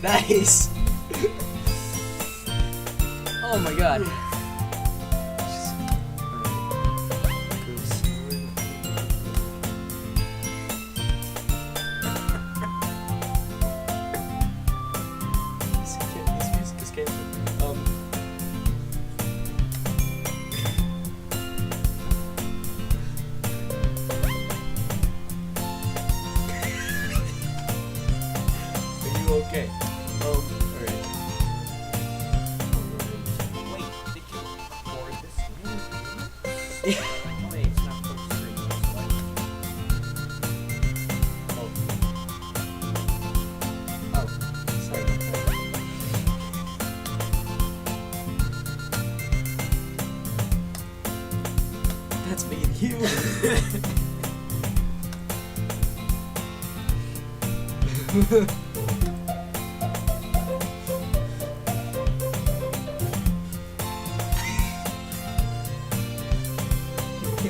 Nice. Oh my god. Okay. Alright. Wait, did you record this game? Yeah. Oh, wait, it's not full screen. It's like... Oh, sorry about that. That's me and Hugh.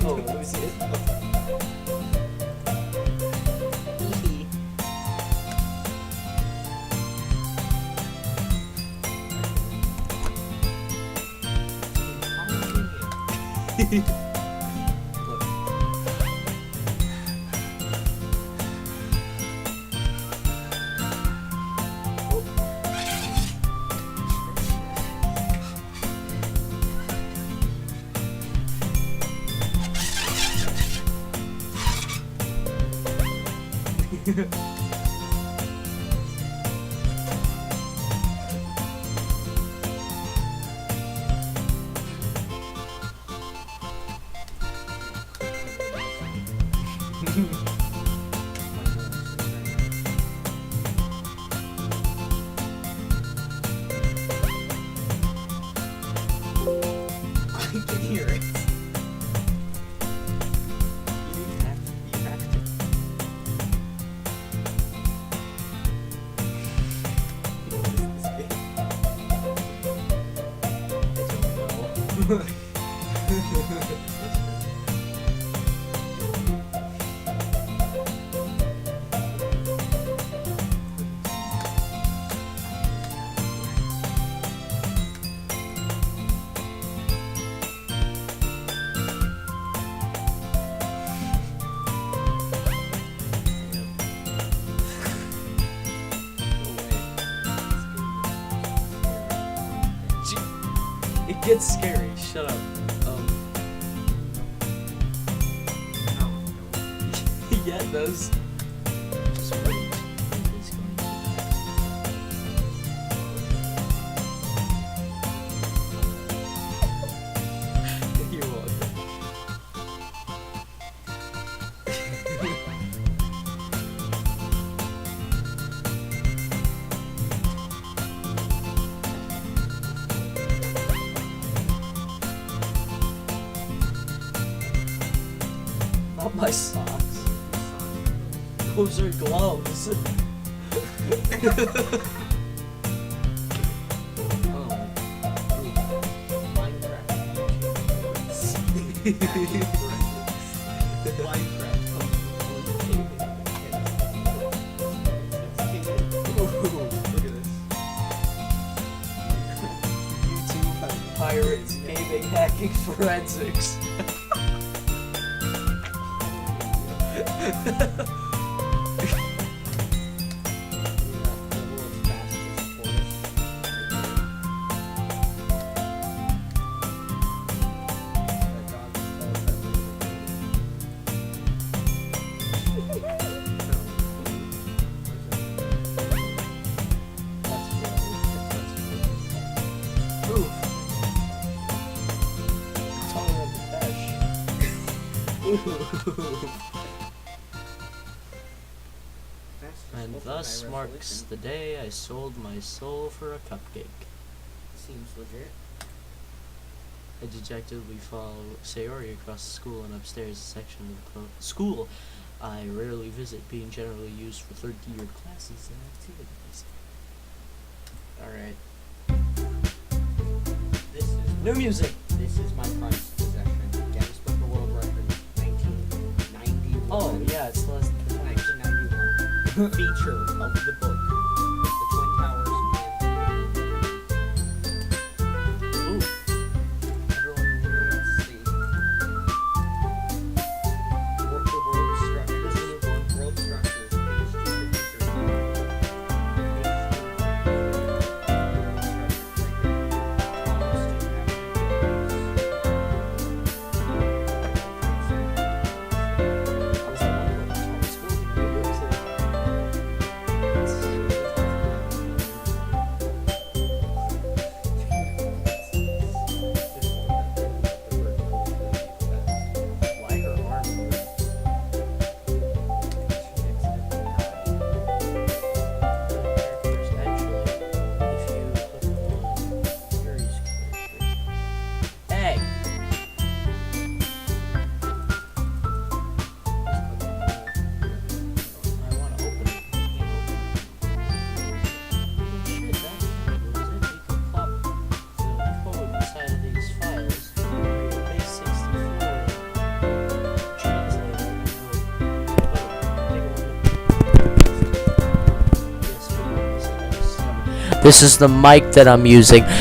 Oh, let me see it. I can hear it. You have to. I don't know. It gets scary. Shut up. Yeah, it does. Just wait. It's going to die. You're welcome. Not my socks. Those are gloves. YouTube pirates gaming hacking forensics. Oof. Taller than the fish. And thus marks the day I sold my soul for a cupcake. Seems legit. I dejectedly follow Sayori across the school and upstairs a section of the school I rarely visit, being generally used for third-year classes and activities. Alright. This is New music! This is my prized possession. Guinness Book of World Records, 1991. Oh, yeah, it's less than 1991. Feature of the book. The Twin Towers This is the mic that I'm using. And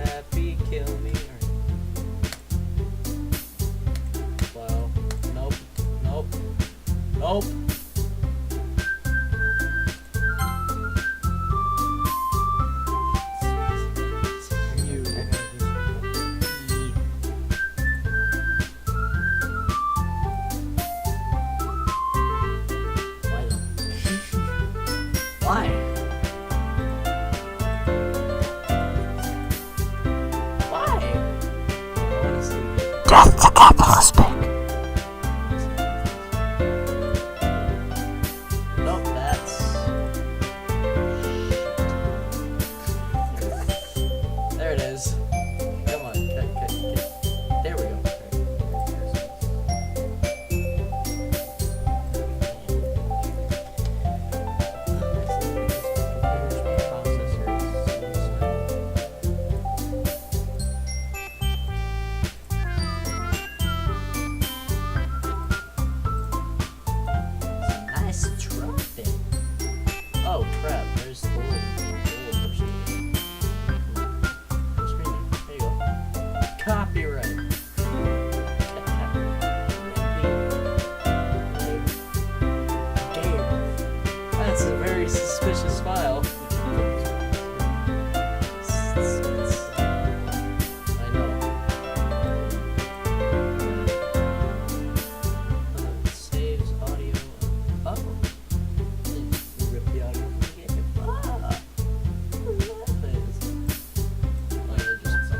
happy kill me. Wow. Nope. Nope. Nope. Why? Why? Just the capitalist pick. Nope, that's... There it is. Come on, cut. There we go. Nice trumpet. Oh crap, there's the little person. Full screen there. There you go. Copyright. Game. That's a very suspicious file. I know. It saves audio. Oh. Rip the audio from the game. Ah. What is that? Oh, yeah, just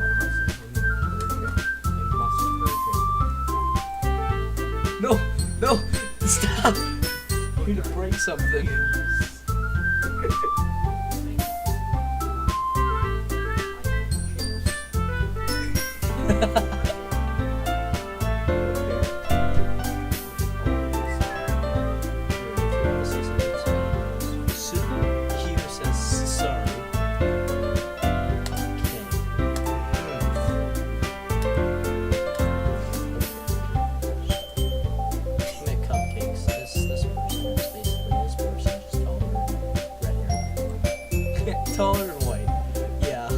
No! No! Stop! I'm gonna break something. Hugh says sorry. Make cupcakes. This person is basically this person, just taller and red hair. Taller and white. Yeah.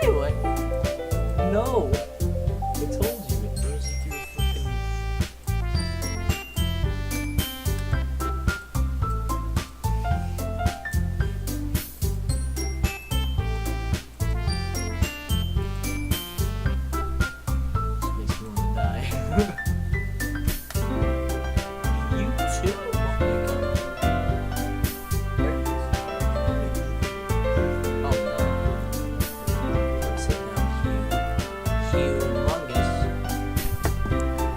Anyway. No! I told you it throws you through a fucking... This makes me wanna die. You too? Oh my god. Oh no. Sit down, Hugh. Humongous.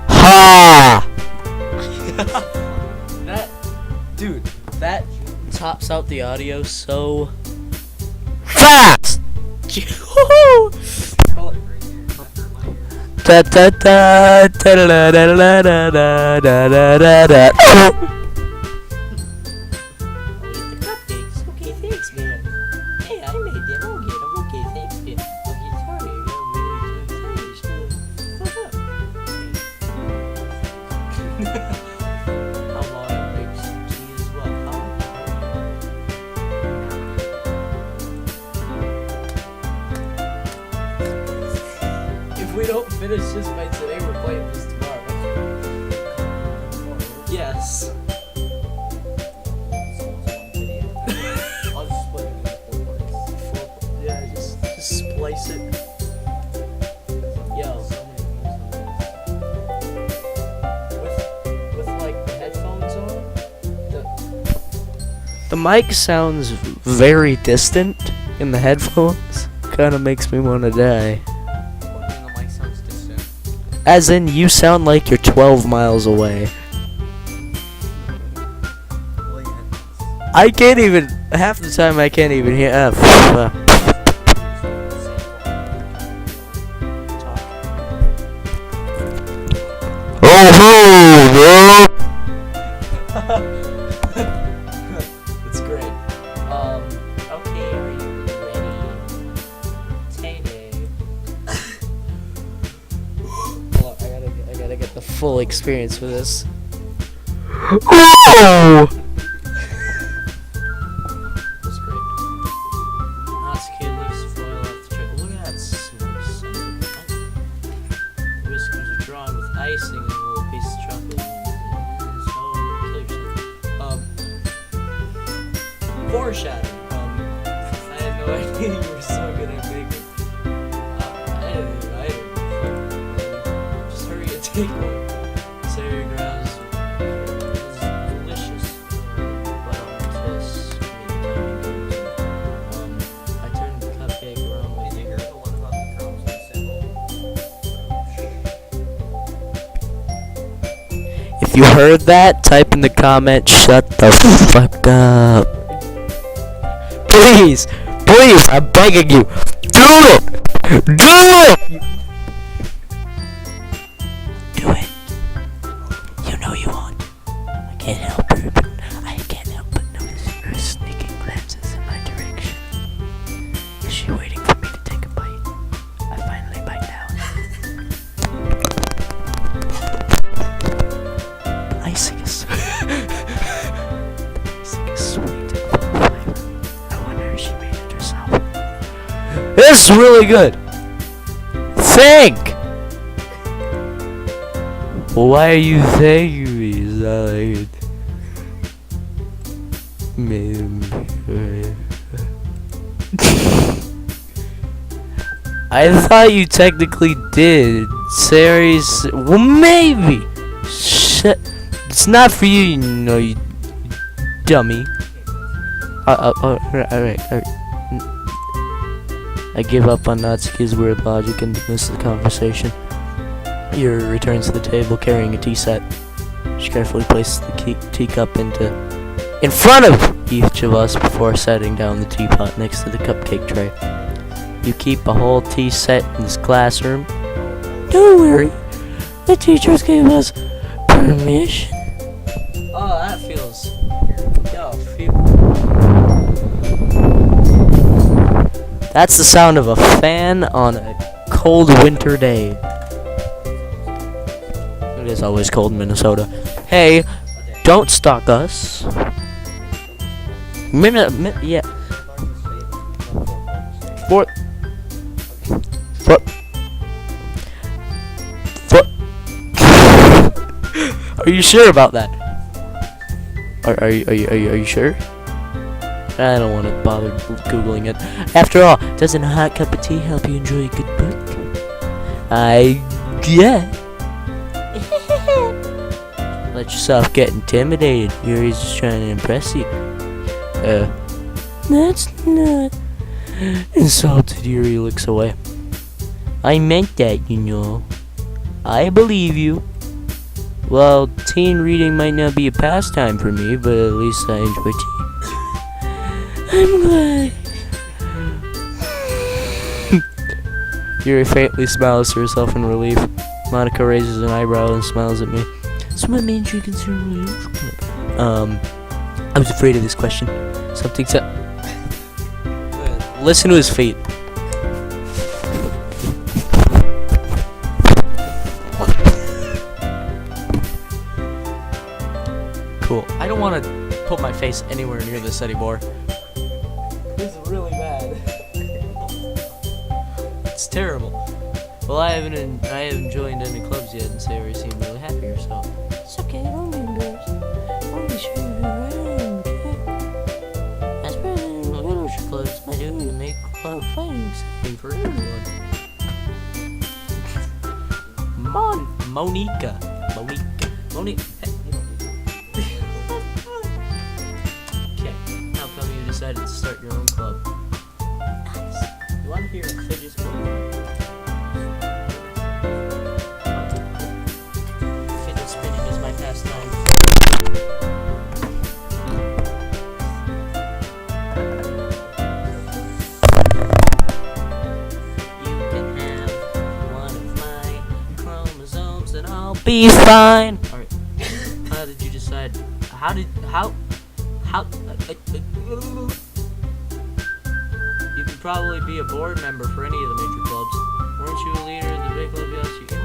Ha! That, dude, that tops out the audio so fast. Da da da da da da da da da da da da. I'll eat the cupcakes. Okay, thanks, man. Hey, I made them. I'll get them. Okay, thanks, man. I'll get sorry. I'm really too excited. Shut up. How about I make some tea as well, huh? If we don't finish this by today, we're playing this tomorrow. Yes. I'll just split it into 4 parts. Yeah, just splice it. Yo, with like the headphones on, the mic sounds very distant in the headphones. Kind of makes me want to die. What do you mean the mic sounds distant? As in, you sound like you're 12 miles away. Well, yeah. I can't even, half the time I can't even hear. Oh, That's great. Okay, are you ready? Tay-Day. Hold on, I gotta full experience with this. Oh! That's great. That's kid lifts foil off the tray. Look at that smooth son of a- The whiskers are drawn with icing and a little piece of chocolate. So kill yourself. Foreshadowing. I had no idea you were so good at baking. I didn't. Just hurry and take one. Cereal grounds is delicious. Well, just I turned the cupcake around my Did you hear the one about the cows and symbol? If you heard that, type in the comments, shut the fuck up. Please, please, I'm begging you. Do it! Do it! Do it. You know you won't. I can't help it, but I can't help but notice her sneaking glances in my direction. Is she waiting for me to take a bite? I finally bite down. Icing is icing is sweet and full of flavor. I wonder if she made it herself. This is really good. Think. Why are you thanking me? Is that I thought you technically did. Series. Well, maybe. Shit. It's not for you, you know, you dummy. Alright. I give up on Natsuki's weird logic and dismiss the conversation. Yuri returns to the table carrying a tea set. She carefully places the teacup in front of each of us before setting down the teapot next to the cupcake tray. You keep a whole tea set in this classroom? Don't worry. The teachers gave us permission. Oh, that feels. That's the sound of a fan on a cold winter day. It is always cold in Minnesota. Hey, don't stalk us. Yeah. Four. Are you sure about that? Are you sure? I don't want to bother googling it. After all, doesn't a hot cup of tea help you enjoy a good book? Yeah. Let yourself get intimidated. Yuri's just trying to impress you. That's not. Insulted, Yuri looks away. I meant that, you know. I believe you. Well, teen reading might not be a pastime for me, but at least I enjoy tea. I'm glad. Yuri faintly smiles to herself in relief. Monica raises an eyebrow and smiles at me. So what made you consider me? I was afraid of this question. Something said. Listen to his feet. Cool. I don't want to put my face anywhere near this anymore. This is really bad. It's terrible. Well, I haven't joined any clubs yet, and Sarah seemed really happy herself. It's okay, don't be embarrassed. I'll be sure you're around, okay? As president of literature clubs, my duty to make club fighting exciting for everyone. Monica. Okay, how come you decided to start your own club? Nice. You want to hear a fidget spinner? Fidget spinning is my pastime. You can have one of my chromosomes and I'll be fine. Alright. How did you decide? You could probably be a board member for any of the major clubs. Weren't you a leader of the big club? Yes, you can.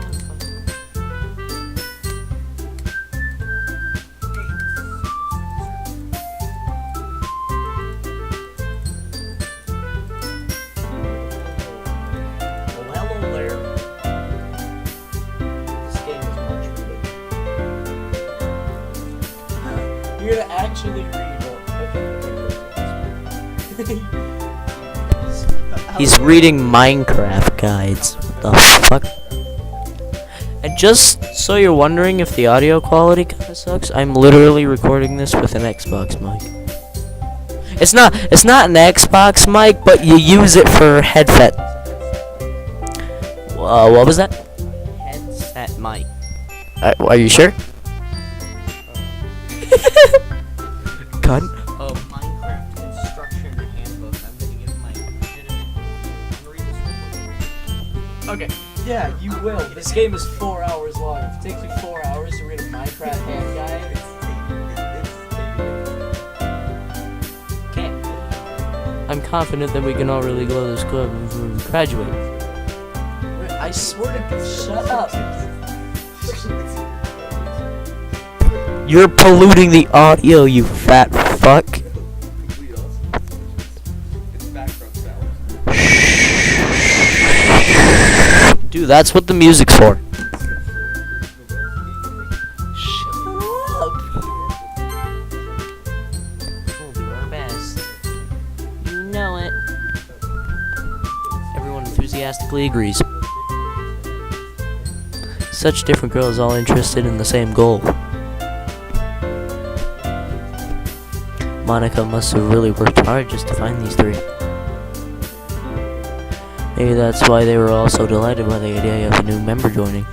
gonna actually read. He's reading Minecraft guides. What the fuck? And just so you're wondering if the audio quality kinda sucks, I'm literally recording this with an Xbox mic. It's not an Xbox mic, but you use it for headset. What was that? Headset mic. Are you sure? Cunt. Minecraft Construction Handbook. I'm gonna give my legitimate. I'm gonna read this one. Okay. Yeah, you will. This game is 4 hours long. If it takes me 4 hours to read a Minecraft hand guide, can't. I'm confident that we can all really glow this club before we graduate. I swear to God, shut up. You're polluting the audio, you fat fuck. It's background sound. Dude, that's what the music's for. Shut up. We'll do our best. You know it. Everyone enthusiastically agrees. Such different girls all interested in the same goal. Monica must have really worked hard just to find these three. Maybe that's why they were all so delighted by the idea of a new member joining.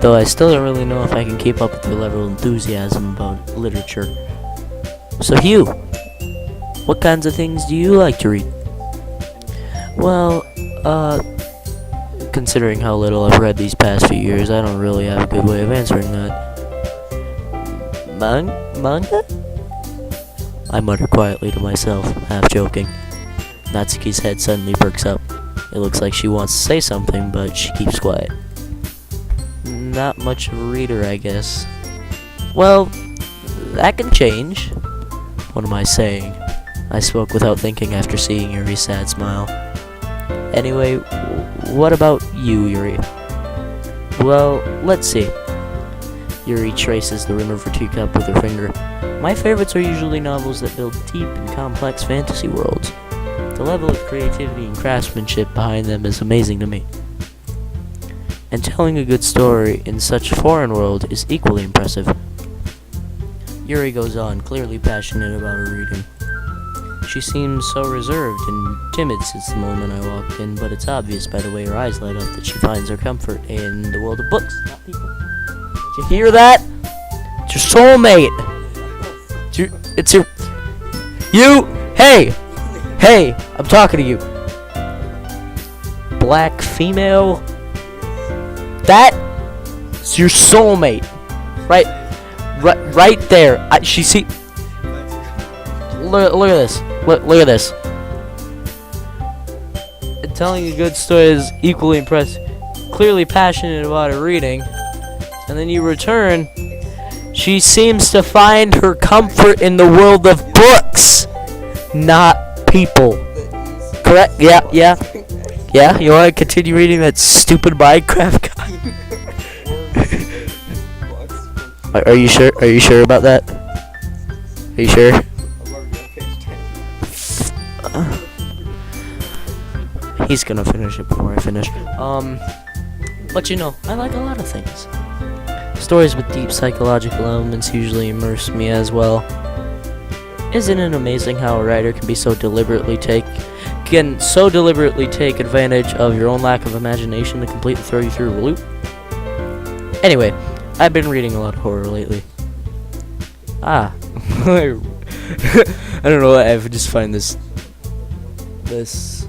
Though I still don't really know if I can keep up with their level of enthusiasm about literature. So Hugh, what kinds of things do you like to read? Well, considering how little I've read these past few years, I don't really have a good way of answering that. Manga? I mutter quietly to myself, half joking. Natsuki's head suddenly perks up. It looks like she wants to say something, but she keeps quiet. Not much of a reader, I guess. Well, that can change. What am I saying? I spoke without thinking after seeing Yuri's sad smile. Anyway, what about you, Yuri? Well, let's see. Yuri traces the rim of her teacup with her finger. My favorites are usually novels that build deep and complex fantasy worlds. The level of creativity and craftsmanship behind them is amazing to me. And telling a good story in such a foreign world is equally impressive. Yuri goes on, clearly passionate about her reading. She seems so reserved and timid since the moment I walked in, but it's obvious by the way her eyes light up that she finds her comfort in the world of books, not people. Did you hear that? It's your soulmate! It's your... You! Hey! Hey! I'm talking to you. Black female? That's your soulmate. Right there. She see... Look at this. Look at this. And telling a good story is equally impressive. Clearly passionate about her reading. And then you return... She seems to find her comfort in the world of books, not people. Correct? Yeah. You want to continue reading that stupid Minecraft guy? Are you sure? Are you sure about that? Are you sure? He's gonna finish it before I finish. But you know, I like a lot of things. Stories with deep psychological elements usually immerse me as well. Isn't it amazing how a writer can so deliberately take advantage of your own lack of imagination to completely throw you through a loop? Anyway, I've been reading a lot of horror lately. I don't know, I just find this line's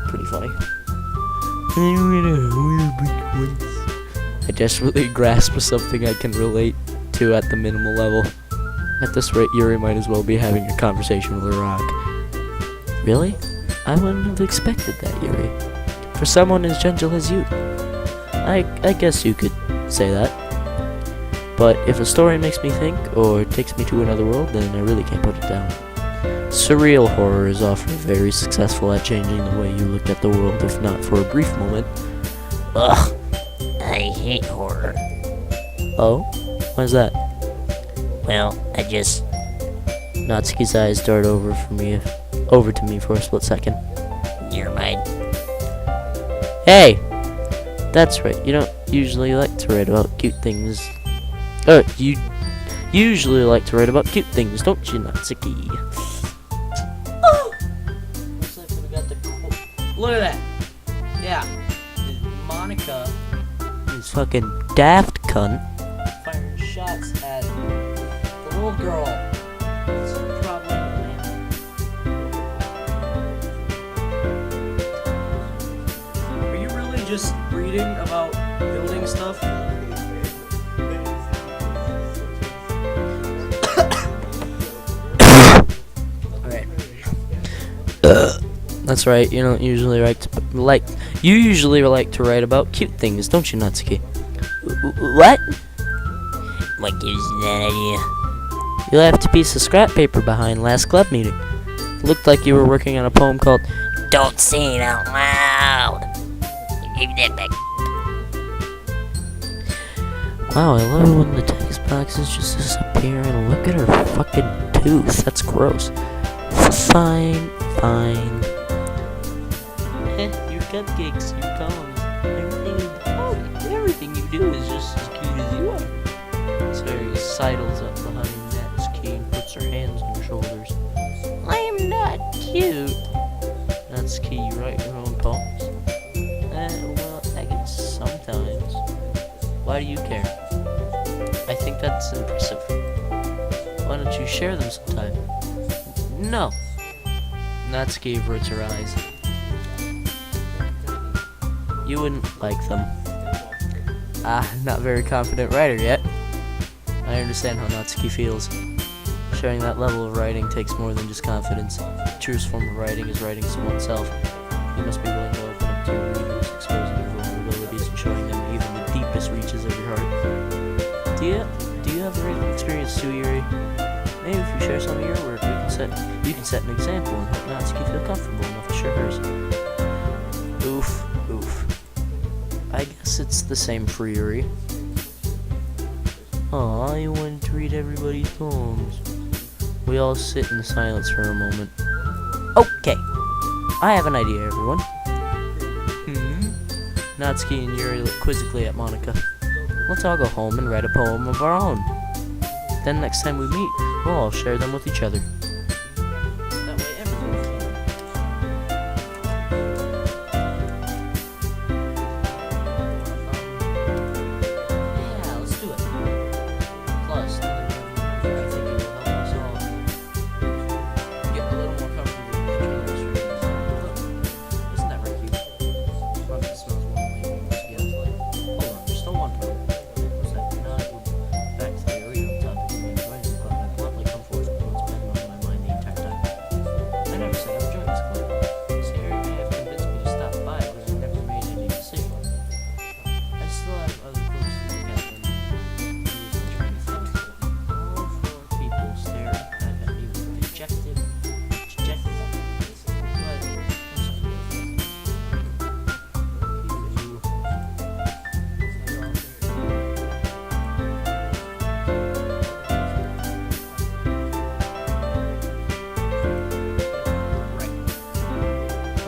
pretty funny. I desperately grasp for something I can relate to at the minimal level. At this rate, Yuri might as well be having a conversation with a rock. Really? I wouldn't have expected that, Yuri. For someone as gentle as you. I guess you could say that. But if a story makes me think, or takes me to another world, then I really can't put it down. Surreal horror is often very successful at changing the way you look at the world, if not for a brief moment. Ugh, I hate horror. Oh? Why's that? Well, I just... Natsuki's eyes dart over to me for a split second. You're mine. Hey! That's right, you don't usually like to write about cute things. You usually like to write about cute things, don't you, Natsuki? Looks like we got the look at that. Yeah. Monica This fucking daft cunt. firing shots at the little girl. It's probably a man. Are you really just reading about building stuff? Alright. That's right, you don't usually you usually like to write about cute things, don't you, Natsuki? What? What gives you that idea? You left a piece of scrap paper behind last club meeting. It looked like you were working on a poem called Don't say it out loud. Give me that back. Wow, I love it when the text boxes just disappear and look at her fucking tooth. That's gross. Fine. Your cupcakes, your cones, everything you do is just as cute as you are. Sari sidles up behind Natsuki and puts her hands on her shoulders. I am not cute. Natsuki, you write your own poems? Well, I guess sometimes. Why do you care? I think that's impressive. Why don't you share them sometime? No. Natsuki averts her eyes. You wouldn't like them. Not very confident writer yet. I understand how Natsuki feels. Sharing that level of writing takes more than just confidence. The truest form of writing is writing to oneself. You must be willing to open up to your readers, exposing your vulnerabilities and showing them even the deepest reaches of your heart. Do you have the writing experience too, Yuri? Maybe if you share some of your work, you can set an example and help Natsuki feel comfortable enough to share hers. Oof. I guess it's the same for Yuri. Aw, you wanted to read everybody's poems. We all sit in silence for a moment. Okay, I have an idea, everyone. Natsuki and Yuri look quizzically at Monica. Let's all go home and write a poem of our own. Then next time we meet, we'll all share them with each other. That way everyone can. Yeah, let's do it. Plus, now that we have a member, I think it will help us all get a little more comfortable with each other's readings. Look, isn't that right, Hugh? Monica smells warm when we get like, hold on, there's still one problem. Was that not back to the original topic of enjoying this club? I bluntly come forth with what's been on my mind the entire time. I never said I would join this club. Sarah may have convinced me to stop by, but I never made any decision. I still have other clues to look at and use the train of thought. All four people stare at me with dejected eyes. But I'm right.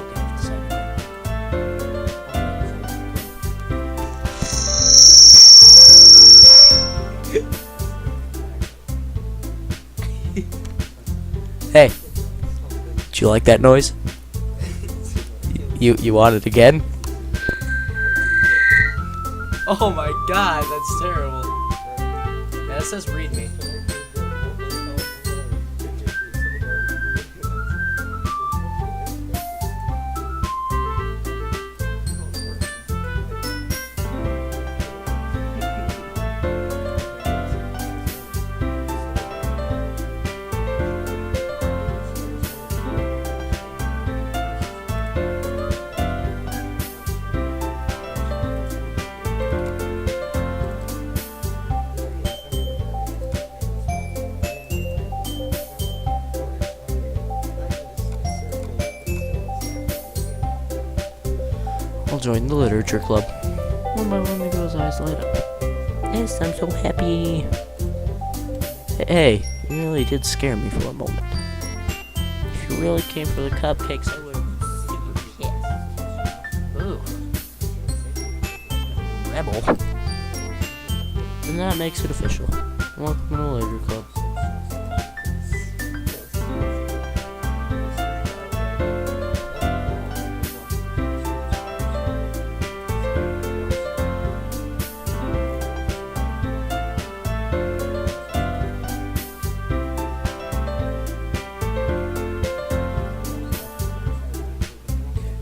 Okay, I've decided. Hey, did you like that noise? You want it again? Oh my god, that's terrible. Yeah, that says read me. I'll join the literature club. One by one, the girl's eyes light up. Yes, I'm so happy. Hey, you really did scare me for a moment. If you really came for the cupcakes, I would have pissed. Ooh. Rebel. And that makes it official. Welcome to the Laser Club.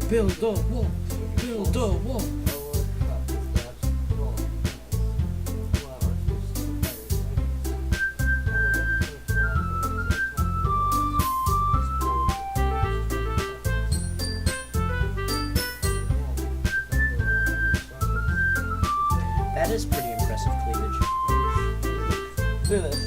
Build a wall. Build a wall. That is pretty impressive cleavage. Look at this.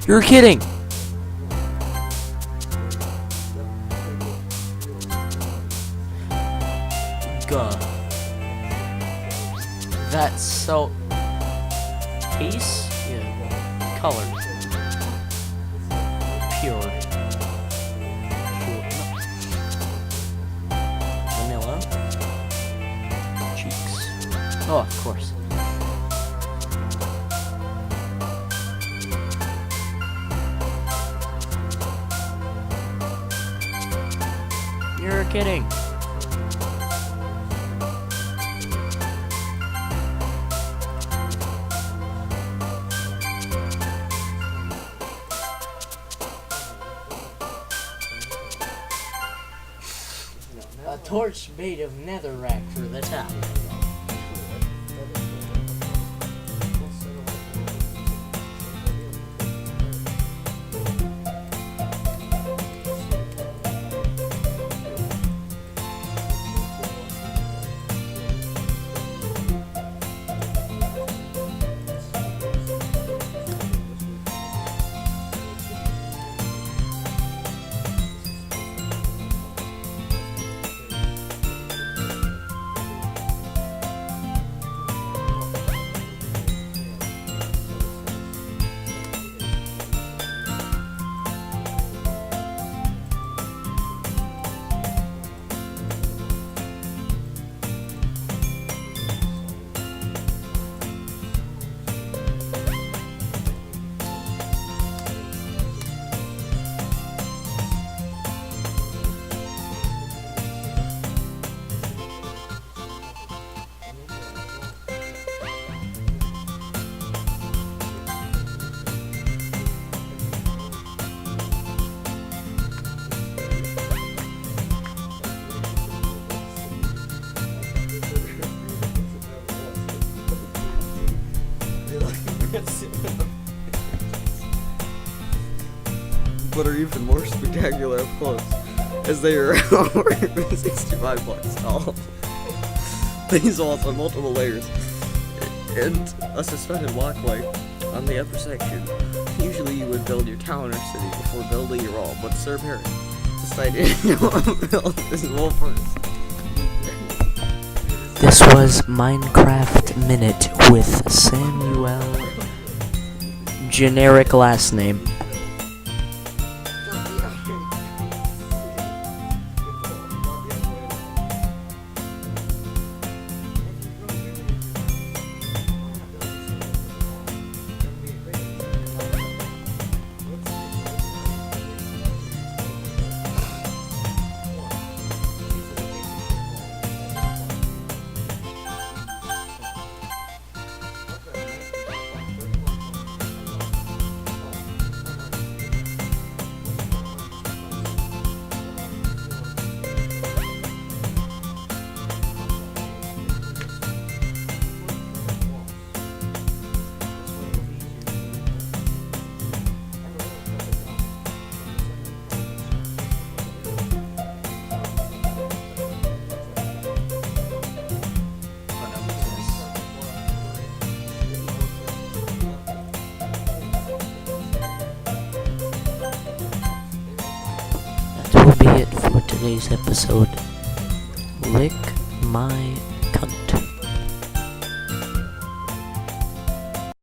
You're kidding! Gah. That's so... Ace? Yeah. Color. Pure. Vanilla. Cheeks. Oh, of course. You're kidding. A torch made of netherrack for the top. But are even more spectacular up close, as they are over 65 blocks tall. These walls on multiple layers, and a suspended walkway on the upper section. Usually you would build your town or city before building your wall, but Sir Perry decided to build this wall first. This was Minecraft Minute with Samuel. Generic last name. That will be it for today's episode. Lick my